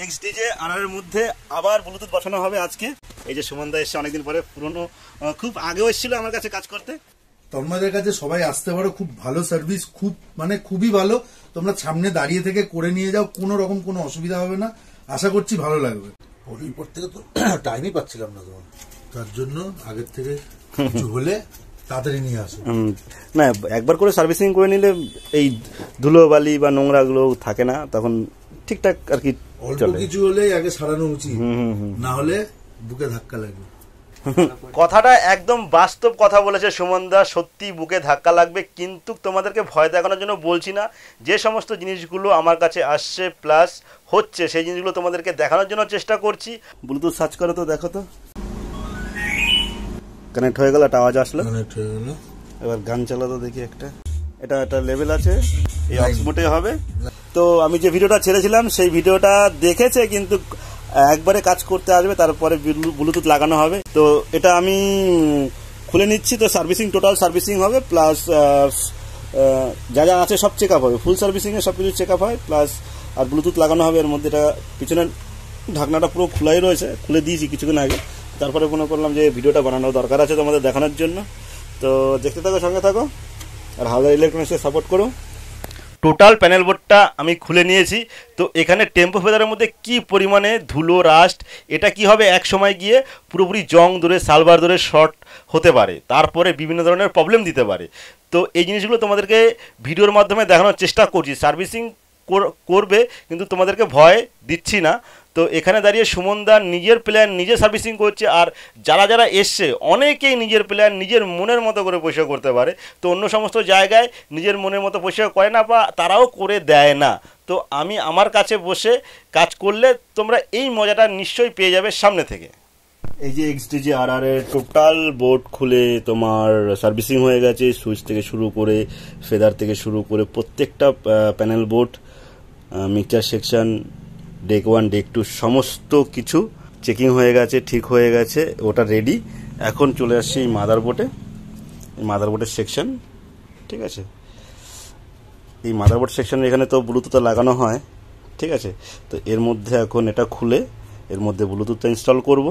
এক্সডিজে আর এর মধ্যে আবার ব্লুটুথ বসানো হবে আজকে। এই যে সুমনদা এসছে অনেকদিন পরে, পুরনো খুব আগেও এসেছিল আমার কাছে কাজ করতে। তোমাদের কাছে সবাই আসতে পারো, খুব ভালো সার্ভিস, খুব মানে খুবই ভালো। তোমরা সামনে দাঁড়িয়ে থেকে করে নিয়ে যাও, কোনো রকম কোনো অসুবিধা হবে না। আশা করছি ভালো লাগবে। হোলির পর থেকে তো টাইমই পাচ্ছিলাম না তোমার, তার জন্য আগের থেকে কিছু হলে তাড়াতাড়ি নিয়ে আসো। না, একবার করে সার্ভিসিং করে নিলে এই ধুলো বালি বা নোংরা গুলো থাকে না, তখন ঠিকঠাক আর কি। অল্প কিছু হলেই আগে সারানো উচিত, না হলে বুকে ধাক্কা লাগবে। কথাটা একদম বাস্তব কথা বলেছে সুমনদা, সত্যি বুকে ধাক্কা লাগবে। কিন্তু তোমাদেরকে ভয় দেখানোর জন্য বলছি না, যে সমস্ত জিনিসগুলো আমার কাছে আসছে প্লাস হচ্ছে সেই জিনিসগুলো তোমাদেরকে দেখানোর জন্য চেষ্টা করছি। ব্লুটুথ সার্চ করো তো, দেখো তো কানেক্ট হয়ে গেল, একটা আওয়াজ আসলো। এবার গান চালাতো দেখি একটা, এটা একটা লেভেল আছে, এই অক্সমোটে হবে। তো আমি যে ভিডিওটা ছেড়েছিলাম সেই ভিডিওটা দেখেছে, কিন্তু একবারে কাজ করতে আসবে, তারপরে ব্লুটুথ লাগানো হবে। তো এটা আমি খুলে নিচ্ছি। তো সার্ভিসিং, টোটাল সার্ভিসিং হবে, প্লাস যা যা আছে সব চেক আপ হবে, ফুল সার্ভিসিংয়ে সব কিছু চেক আপ হয়, প্লাস আর ব্লুটুথ লাগানো হবে এর মধ্যে। এটা পিছনের ঢাকনাটা পুরো খোলাই রয়েছে, খুলে দিয়েছি কিছুক্ষণ আগে। তারপরে মনে করলাম যে ভিডিওটা বানানো দরকার আছে তোমাদের দেখানোর জন্য। তো দেখতে থাকো, সঙ্গে থাকো, আর হালদার ইলেকট্রনিক্সকে সাপোর্ট করো। টোটাল প্যানেল বোর্ডটা আমি খুলে নিয়েছি। তো এখানে টেম্পো ফেদারের মধ্যে কি পরিমাণে ধুলো, রাস্ট, এটা কি হবে এক সময় গিয়ে পুরোপুরি জং ধরে, সালভার ধরে শর্ট হতে পারে, তারপরে বিভিন্ন ধরনের প্রবলেম দিতে পারে। তো এই জিনিসগুলো তোমাদেরকে ভিডিওর মাধ্যমে দেখানোর চেষ্টা করছি। সার্ভিসিং করবে, কিন্তু তোমাদেরকে ভয় দিচ্ছি না। তো এখানে দাঁড়িয়ে সুমনদা নিজের প্ল্যান নিজে সার্ভিসিং করছে, আর যারা যারা এসছে অনেকেই নিজের প্ল্যান নিজের মনের মতো করে পরিষ্কার করতে পারে। তো অন্য সমস্ত জায়গায় নিজের মনের মতো পরিষ্কার করে না, বা তারাও করে দেয় না। তো আমি আমার কাছে বসে কাজ করলে তোমরা এই মজাটা নিশ্চয়ই পেয়ে যাবে সামনে থেকে। এই যে এক্সডিজে আর এর টোটাল বোর্ড খুলে তোমার সার্ভিসিং হয়ে গেছে, সুইচ থেকে শুরু করে, ফেদার থেকে শুরু করে প্রত্যেকটা panel board, mixture section, deck 1 deck 2 সমস্ত কিছু চেকিং হয়ে গেছে, ঠিক হয়ে গেছে, ওটা রেডি। এখন চলে আসছি এই মাদারবোর্ডে, এই মাদারবোর্ডের সেকশন। ঠিক আছে, এই মাদারবোর্ড সেকশনে এখানে তো ব্লুটুথ লাগানো হয়। ঠিক আছে, তো এর মধ্যে এখন এটা খুলে এর মধ্যে ব্লুটুথটা ইনস্টল করব।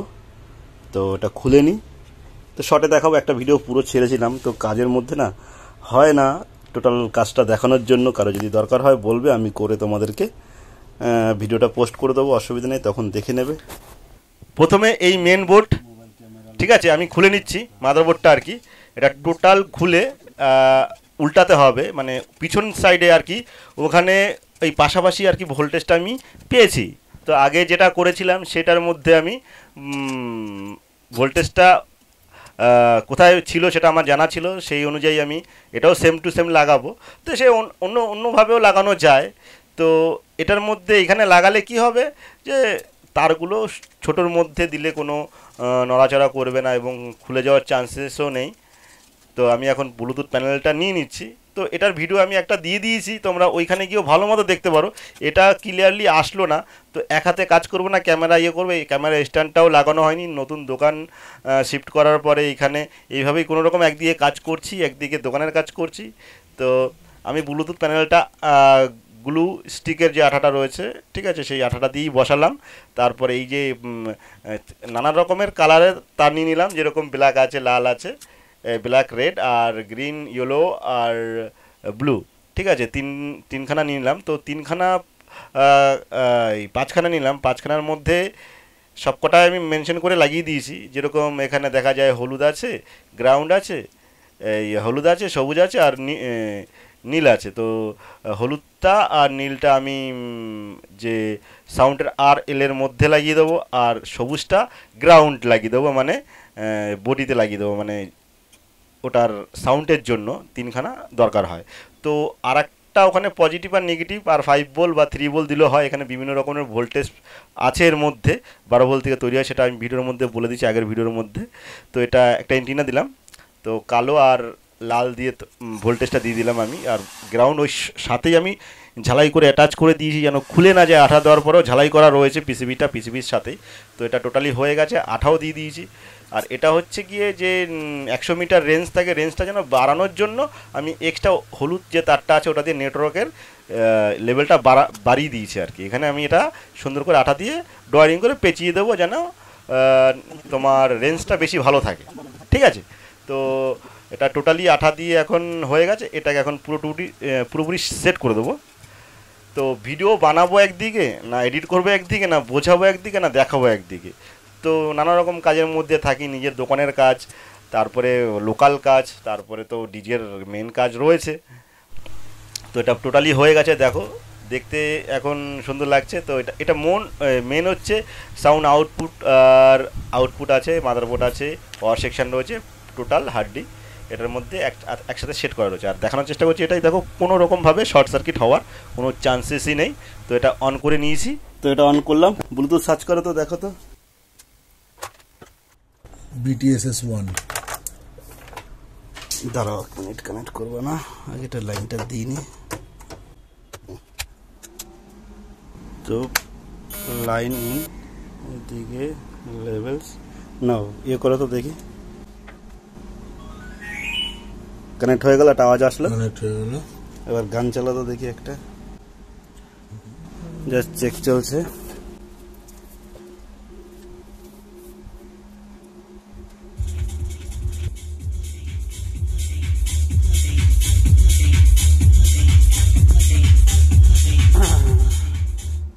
তো এটা খুলে নিই, তো শর্টে দেখাবো। একটা ভিডিও পুরো ছেড়েছিলাম, তো কাজের মধ্যে না হয় না টোটাল কাজটা দেখানোর জন্য। কারো যদি দরকার হয় বলবে, আমি করে তোমাদেরকে ভিডিওটা পোস্ট করে দেবো, অসুবিধা নেই, তখন দেখে নেবে। প্রথমে এই মেন বোর্ড, ঠিক আছে, আমি খুলে নিচ্ছি মাদারবোর্ডটা আর কি। এটা টোটাল খুলে উল্টাতে হবে, মানে পিছন সাইডে আর কি, ওখানে এই পাশাপাশি আর কি ভোল্টেজটা আমি পেয়েছি। তো আগে যেটা করেছিলাম সেটার মধ্যে আমি ভোল্টেজটা কোথায় ছিল সেটা আমার জানা ছিল, সেই অনুযায়ী আমি এটাও সেম টু সেম লাগাবো। তো সে অন্যভাবেও লাগানো যায়। তো এটার মধ্যে এখানে লাগালে কি হবে যে তারগুলো ছোটোর মধ্যে দিলে কোনো নড়াচড়া করবে না এবং খুলে যাওয়ার চান্সেসও নেই। তো আমি এখন ব্লুটুথ প্যানেলটা নিয়ে নিচ্ছি। তো এটার ভিডিও আমি একটা দিয়ে দিয়েছি, তোমরা ওইখানে গিয়েও ভালো মতো দেখতে পারো। এটা ক্লিয়ারলি আসলো না, তো এক হাতে কাজ করবো না, ক্যামেরা করবে। এই ক্যামেরা স্ট্যান্ডটাও লাগানো হয়নি, নতুন দোকান শিফট করার পরে এইখানে এইভাবেই কোনো রকম একদিকে কাজ করছি, একদিকে দোকানের কাজ করছি। তো আমি ব্লুটুথ প্যানেলটা গ্লু স্টিকের যে আঠাটা রয়েছে, ঠিক আছে, সেই আঠাটা দিয়েই বসালাম। তারপরে এই যে নানা রকমের কালারের তার নিয়ে নিলাম, যেরকম ব্ল্যাক আছে, লাল আছে, ব্ল্যাক, রেড আর গ্রিন, ইয়েলো আর ব্লু। ঠিক আছে, তিনখানা নিয়ে নিলাম। তো তিনখানা পাঁচখানা নিলাম। পাঁচখানার মধ্যে সবকটাই আমি মেনশন করে লাগিয়ে দিয়েছি। যেরকম এখানে দেখা যায় হলুদ আছে, গ্রাউন্ড আছে, এই হলুদ আছে, সবুজ আছে আর নীল আছে। তো হলুদটা আর নীলটা আমি যে সাউন্ডের আর এলের মধ্যে লাগিয়ে দেবো, আর সবুজটা গ্রাউন্ড লাগিয়ে দেবো, মানে বডিতে লাগিয়ে দেবো, মানে ওটার সাউন্ডের জন্য তিনখানা দরকার হয়। তো আর একটা ওখানে পজিটিভ আর নেগেটিভ আর 5 ভোল্ট বা 3 ভোল্ট দিলেও হয়। এখানে বিভিন্ন রকমের ভোল্টেজ আছে এর মধ্যে, 12 ভোল্ট থেকে তৈরি হয়, সেটা আমি ভিডিওর মধ্যে বলে দিচ্ছি, আগের ভিডিওর মধ্যে। তো এটা একটা অ্যান্টিনা দিলাম, তো কালো আর লাল দিয়ে ভোল্টেজটা দিয়ে দিলাম আমি। আর গ্রাউন্ড ওই সাথেই আমি ঝালাই করে অ্যাটাচ করে দিয়েছি, যেন খুলে না যায়। আঠা দেওয়ার পরেও ঝালাই করা রয়েছে পিসিবির সাথেই। তো এটা টোটালি হয়ে গেছে, আঠাও দিয়ে দিয়েছি। আর এটা হচ্ছে গিয়ে যে 100 মিটার রেঞ্জ থাকে, রেঞ্জটা যেন বাড়ানোর জন্য আমি এক্সট্রা হলুদ যে তারটা আছে ওটা দিয়ে নেটওয়ার্কের লেভেলটা বাড়িয়ে দিয়েছে আর কি। এখানে আমি এটা সুন্দর করে আঠা দিয়ে ড্রয়িং করে পেঁচিয়ে দেবো যেন তোমার রেঞ্জটা বেশি ভালো থাকে, ঠিক আছে। তো এটা টোটালি আঠা দিয়ে এখন হয়ে গেছে, এটাকে এখন পুরোপুরি সেট করে দেবো। তো ভিডিও বানাবো একদিকে, না এডিট করবো একদিকে, না বোঝাবো একদিকে, না দেখাবো একদিকে। তো নানা রকম কাজের মধ্যে থাকি, নিজের দোকানের কাজ, তারপরে লোকাল কাজ, তারপরে তো ডিজের মেন কাজ রয়েছে। তো এটা টোটালি হয়ে গেছে, দেখো দেখতে এখন সুন্দর লাগছে। তো এটা মেন হচ্ছে সাউন্ড আউটপুট, আর আউটপুট আছে, মাদারবোর্ড আছে, পাওয়ার সেকশন রয়েছে, টোটাল হার্ডলি এটার মধ্যে একসাথে সেট করা রয়েছে। আর দেখানোর চেষ্টা করছি এটাই, দেখো কোনো রকমভাবে শর্ট সার্কিট হওয়ার কোনো চান্সেসই নেই। তো এটা অন করে নিয়েছি, তো এটা অন করলাম, ব্লুটুথ সার্চ করো তো, দেখো তো BTSS1। দাঁড়াও মিনিট, কানেক্ট করবো না, আগে এটা লাইনটা দিইনি। তো লাইন ইন, এদিকে লেভেলস নাও ইয়ে করো তো দেখি, কানেক্ট হয়ে গেল, একটা আওয়াজ আসলো, কানেক্ট হয়ে গেল। এবার গান চালা তো দেখি একটা, জাস্ট চেক চলছে।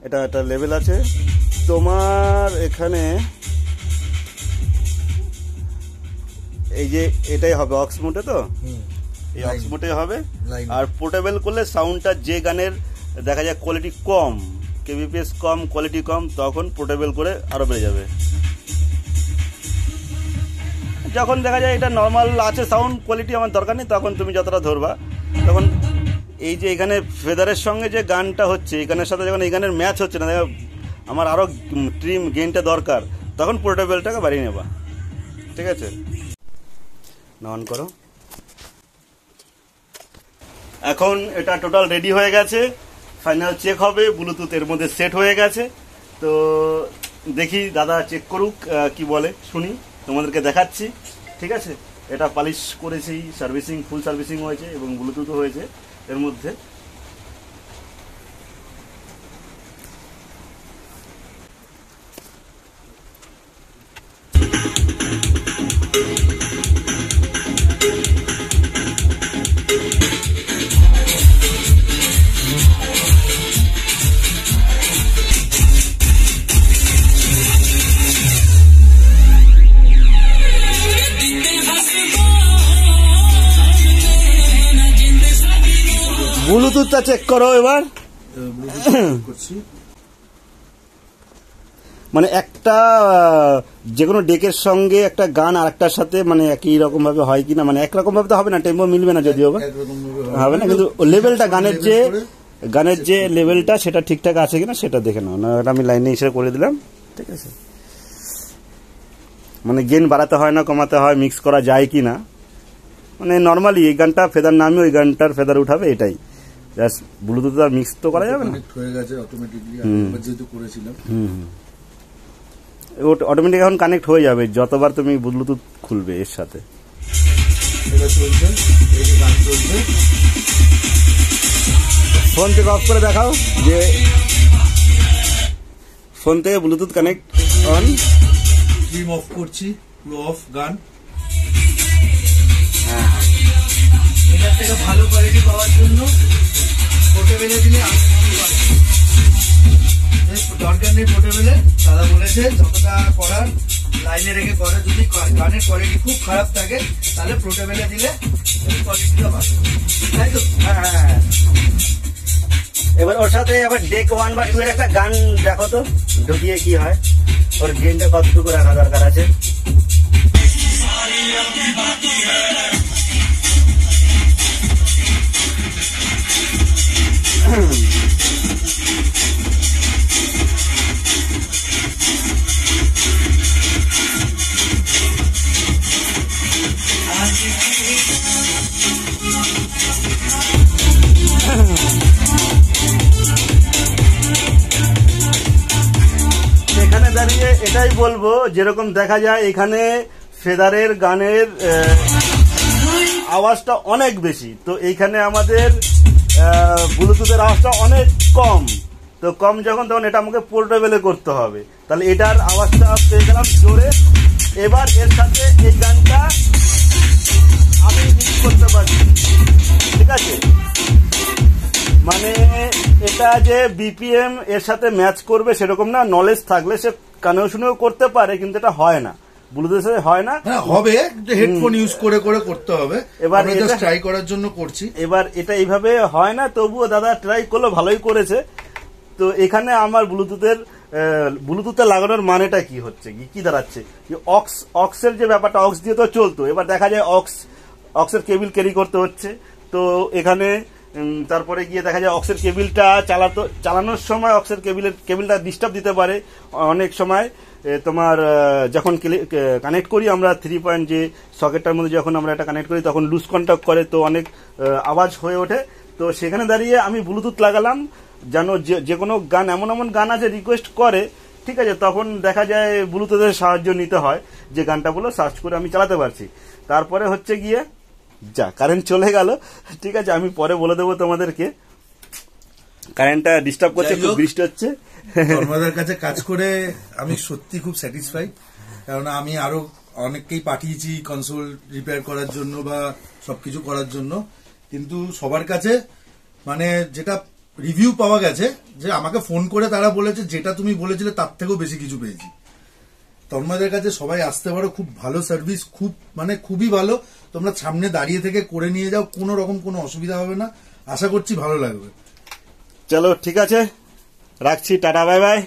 এটা একটা লেভেল আছে তোমার এখানে, এই যে এটাই হবে অক্স মোডে, তো এই অক্স মোডে হবে। আর পোর্টেবল করলে সাউন্ডটা যে গানের দেখা যায় কোয়ালিটি কম, কেবিপিএস কম, কোয়ালিটি কম, তখন পোর্টেবল করে আরো বেড়ে যাবে। যখন দেখা যায় এটা নর্মাল আছে সাউন্ড কোয়ালিটি আমার দরকার নেই, তখন তুমি যতটা ধরবা, তখন এই যে এখানে ফেদারের সঙ্গে যে গানটা হচ্ছে, এই গানের সাথে যখন এই গানের ম্যাচ হচ্ছে না, আমার আরও ট্রিম গেইনটা দরকার, তখন পোর্টেবলটাকে বাড়িয়ে নেবা, ঠিক আছে। অন করো, এখন এটা টোটাল রেডি হয়ে গেছে, ফাইনাল চেক হবে, ব্লুটুথ এর মধ্যে সেট হয়ে গেছে। তো দেখি দাদা চেক করুক, কি বলে শুনি, তোমাদেরকে দেখাচ্ছি, ঠিক আছে। এটা পালিশ করেছি, সার্ভিসিং ফুল সার্ভিসিং হয়েছে এবং ব্লুটুথও হয়েছে এর মধ্যে। ব্লুটুথটা চেক করো এবার। মানে একটা যে কোনো ডেকের সঙ্গে একটা গান আর একটার সাথে মানে একই রকম ভাবে হয় কিনা, মানে একরকম ভাবে তো হবে না, টেম্পো মিলবে না, যদিও হবে না, কিন্তু লেভেলটা গানের যে লেভেলটা সেটা ঠিকঠাক আছে কিনা সেটা দেখে নাও না। আমি লাইনে হিসেবে করে দিলাম, ঠিক আছে। মানে গেন বাড়াতে হয় না কমাতে হয়, মিক্স করা যায় কিনা, মানে নর্মালি এই গানটা ফেদার নামে ওই গানটার ফেদার উঠাবে, এটাই জাস্ট। ব্লুটুথ আর মিক্স তো করা যাবে না, অটোমেটিক এখন কানেক্ট হয়ে যাবে যতবার তুমি ব্লুটুথ খুলবে এর সাথে। ফোন থেকে অফ করে দেখাও যে ফোন থেকে Bluetooth connect on. Stream of করছি, পুরো অফ গান। এটার থেকে ভালো কোয়ালিটি পাওয়ার জন্য পোর্টেবলে দিলে দরকার নেই। পোর্টেবলে দাদা বলেছে যতটা করার লাইনে রেখে করে, যদি গানের কোয়ালিটি খুব খারাপ থাকে তাহলে পোর্টেবলে দিলে কোয়ালিটিটা ভালো, তাই তো? হ্যাঁ, এবার ওর সাথে আবার ডেক 1 বা 2 এর একটা গান দেখো তো ঢুকিয়ে কি হয়, ওর গেনটা কতটুকু রাখা দরকার আছে। এখানে দাঁড়িয়ে এটাই বলবো, যেরকম দেখা যায় এখানে ফেদারের গানের আওয়াজটা অনেক বেশি, তো এইখানে আমাদের ব্লুটুথের আওয়াজটা অনেক কম, তো কম যখন তখন এটা আমাকে পোর্টেবলে করতে হবে, তাহলে এটার আওয়াজটা পেয়ে গেলাম জোরে। এবার এর সাথে এই গানটা আমি মিক্স করতে পারছি, ঠিক আছে? মানে এটা যে বিপিএম এর সাথে ম্যাচ করবে সেরকম না, নলেজ থাকলে সে কানেও শুনেও করতে পারে, কিন্তু এটা হয় না, ব্লুটুথে হয় না। হ্যাঁ হবে, হেডফোন ইউজ করে করে করতে হবে। এবার জাস্ট ট্রাই করার জন্য করছি। এবার এটা এইভাবে হয় না, তবুও দাদা ট্রাই করলো, ভালোই করেছে। তো এখানে আমার ব্লুটুথে লাগানোর মানেটা কি হচ্ছে, কি দাঁড়াচ্ছে, অক্সের যে ব্যাপারটা, অক্স দিয়ে তো চলতো, এবার দেখা যায় অক্সের কেবিল ক্যারি করতে হচ্ছে। তো এখানে তারপরে গিয়ে দেখা যায় অক্সের কেবিলটা চালানোর সময় অক্সের কেবিলটা ডিস্টার্ব দিতে পারে অনেক সময়। তোমার যখন কানেক্ট করি আমরা 3 পয়েন্ট যে সকেটটার মধ্যে যখন আমরা এটা কানেক্ট করি তখন লুজ কন্ট্যাক্ট করে, তো অনেক আওয়াজ হয়ে ওঠে। তো সেখানে দাঁড়িয়ে আমি ব্লুটুথ লাগালাম, যেন যে কোনো গান, এমন গান আছে রিকোয়েস্ট করে, ঠিক আছে, তখন দেখা যায় ব্লুটুথের সাহায্য নিতে হয়, যে গানটা বলো সার্চ করে আমি চালাতে পারছি। তারপরে হচ্ছে গিয়ে যা কারেন্ট চলে গেল, ঠিক আছে, আমি পরে বলে দেবো তোমাদেরকে। কারেন্টটা ডিস্টার্ব করছে, খুব বৃষ্টি হচ্ছে। তোমাদের কাছে কাজ করে আমি সত্যি খুব স্যাটিসফাইড, কারণ আমি আরো অনেককেই পাঠিয়েছি কনসোল রিপেয়ার করার জন্য বা সবকিছু করার জন্য, কিন্তু সবার কাছে মানে যেটা রিভিউ পাওয়া গেছে, যে আমাকে ফোন করে তারা বলেছে যেটা তুমি বলেছিলে তার থেকেও বেশি কিছু পেয়েছি। তন্ময়দের কাছে সবাই আসতে পারো, খুব ভালো সার্ভিস, খুব মানে খুবই ভালো। তোমরা সামনে দাঁড়িয়ে থেকে করে নিয়ে যাও, কোনো রকম কোনো অসুবিধা হবে না, আশা করছি ভালো লাগবে। চলো ঠিক আছে, রাখছি, টাটা, বাই বাই।